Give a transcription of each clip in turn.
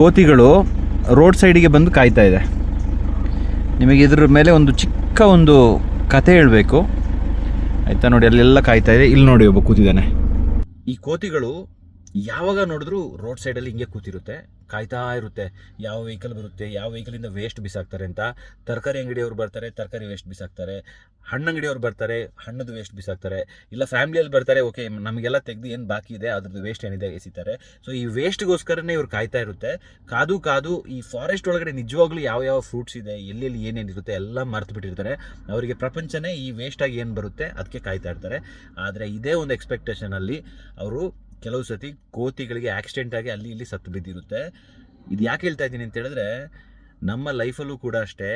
ಕೋತಿಗಳು ರೋಡ್ ಸೈಡಿಗೆ ಬಂದು ಕಾಯ್ತಾ ಇದೆ. ನಿಮಗೆ ಇದ್ರ ಮೇಲೆ ಒಂದು ಚಿಕ್ಕ ಒಂದು ಕತೆ ಹೇಳಬೇಕು ಆಯಿತಾ. ನೋಡಿ ಅಲ್ಲೆಲ್ಲ ಕಾಯ್ತಾ ಇದೆ. ಇಲ್ಲಿ ನೋಡಿ ಒಬ್ಬ ಕೂತಿದ್ದಾನೆ. ಈ ಕೋತಿಗಳು ಯಾವಾಗ ನೋಡಿದ್ರು ರೋಡ್ ಸೈಡಲ್ಲಿ ಹಿಂಗೆ ಕೂತಿರುತ್ತೆ, ಕಾಯ್ತಾ ಇರುತ್ತೆ. ಯಾವ ವೆಹಿಕಲ್ ಬರುತ್ತೆ, ಯಾವ ವೆಹಿಕಲಿಂದ ವೇಸ್ಟ್ ಬಿಸಾಕ್ತಾರೆ ಅಂತ. ತರಕಾರಿ ಅಂಗಡಿಯವ್ರು ಬರ್ತಾರೆ, ತರಕಾರಿ ವೇಸ್ಟ್ ಬಿಸಾಕ್ತಾರೆ. ಹಣ್ಣು ಅಂಗಡಿಯವ್ರು ಬರ್ತಾರೆ, ಹಣ್ಣದು ವೇಸ್ಟ್ ಬಿಸಾಕ್ತಾರೆ. ಇಲ್ಲ ಫ್ಯಾಮಿಲಿಯಲ್ಲಿ ಬರ್ತಾರೆ, ಓಕೆ ನಮಗೆಲ್ಲ ತೆಗೆದು ಏನು ಬಾಕಿ ಇದೆ ಅದ್ರದ್ದು ವೇಸ್ಟ್ ಏನಿದೆ ಎಸಿತಾರೆ. ಸೊ ಈ ವೇಸ್ಟ್ಗೋಸ್ಕರನೇ ಇವ್ರು ಕಾಯ್ತಾ ಇರುತ್ತೆ. ಕಾದು ಈ ಫಾರೆಸ್ಟ್ ಒಳಗಡೆ ನಿಜವಾಗ್ಲೂ ಯಾವ ಫ್ರೂಟ್ಸ್ ಇದೆ, ಎಲ್ಲೆಲ್ಲಿ ಏನೇನಿರುತ್ತೆ ಎಲ್ಲ ಮರ್ತು ಬಿಟ್ಟಿರ್ತಾರೆ. ಅವರಿಗೆ ಪ್ರಪಂಚನೇ ಈ ವೇಸ್ಟಾಗಿ ಏನು ಬರುತ್ತೆ ಅದಕ್ಕೆ ಕಾಯ್ತಾ ಇರ್ತಾರೆ. ಆದರೆ ಇದೇ ಒಂದು ಎಕ್ಸ್ಪೆಕ್ಟೇಷನಲ್ಲಿ ಅವರು ಕೆಲವು ಸತಿ ಕೋತಿಗಳಿಗೆ ಆಕ್ಸಿಡೆಂಟ್ ಆಗಿ ಅಲ್ಲಿ ಇಲ್ಲಿ ಸತ್ತು ಬಿದ್ದಿರುತ್ತೆ. ಇದು ಯಾಕೆ ಹೇಳ್ತಾ ಇದ್ದೀನಿ ಅಂತ ಹೇಳಿದ್ರೆ, ನಮ್ಮ ಲೈಫಲ್ಲೂ ಕೂಡ ಅಷ್ಟೇ,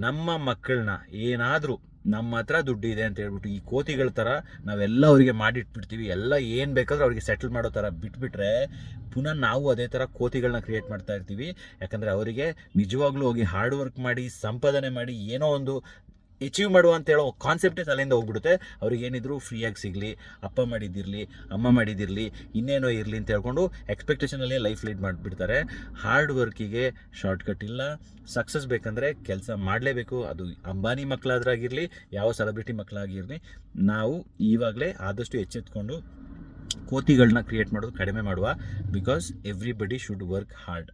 ನಮ್ಮ ಮಕ್ಕಳನ್ನ ಏನಾದರೂ ನಮ್ಮ ಹತ್ರ ದುಡ್ಡು ಇದೆ ಅಂತ ಹೇಳ್ಬಿಟ್ಟು ಈ ಕೋತಿಗಳ ಥರ ನಾವೆಲ್ಲ ಅವರಿಗೆ ಮಾಡಿಟ್ಬಿಡ್ತೀವಿ. ಎಲ್ಲ ಏನು ಬೇಕಾದರೂ ಅವರಿಗೆ ಸೆಟಲ್ ಮಾಡೋ ಥರ ಬಿಟ್ಬಿಟ್ರೆ ಪುನಃ ನಾವು ಅದೇ ಥರ ಕೋತಿಗಳನ್ನ ಕ್ರಿಯೇಟ್ ಮಾಡ್ತಾ ಇರ್ತೀವಿ. ಯಾಕಂದರೆ ಅವರಿಗೆ ನಿಜವಾಗ್ಲೂ ಹೋಗಿ ಹಾರ್ಡ್ ವರ್ಕ್ ಮಾಡಿ ಸಂಪಾದನೆ ಮಾಡಿ ಏನೋ ಒಂದು ಅಚೀವ್ ಮಾಡುವ ಅಂತ ಹೇಳೋ ಕಾನ್ಸೆಪ್ಟೇ ತಲೆಯಿಂದ ಹೋಗ್ಬಿಡುತ್ತೆ. ಅವ್ರಿಗೆ ಏನಿದ್ರು ಫ್ರೀಯಾಗಿ ಸಿಗಲಿ, ಅಪ್ಪ ಮಾಡಿದ್ದಿರಲಿ, ಅಮ್ಮ ಮಾಡಿದ್ದಿರಲಿ, ಇನ್ನೇನೋ ಇರಲಿ ಅಂತ ಹೇಳ್ಕೊಂಡು ಎಕ್ಸ್ಪೆಕ್ಟೇಷನಲ್ಲೇ ಲೈಫ್ ಲೀಡ್ ಮಾಡಿಬಿಡ್ತಾರೆ. ಹಾರ್ಡ್ ವರ್ಕಿಗೆ ಶಾರ್ಟ್ಕಟ್ ಇಲ್ಲ. ಸಕ್ಸಸ್ ಬೇಕಂದರೆ ಕೆಲಸ ಮಾಡಲೇಬೇಕು. ಅದು ಅಂಬಾನಿ ಮಕ್ಕಳಾದ್ರಾಗಿರಲಿ, ಯಾವ ಸೆಲೆಬ್ರಿಟಿ ಮಕ್ಕಳಾಗಿರಲಿ, ನಾವು ಇವಾಗಲೇ ಆದಷ್ಟು ಎಚ್ಚೆತ್ಕೊಂಡು ಕೋತಿಗಳನ್ನ ಕ್ರಿಯೇಟ್ ಮಾಡೋದು ಕಡಿಮೆ ಮಾಡುವ. Because everybody should work hard.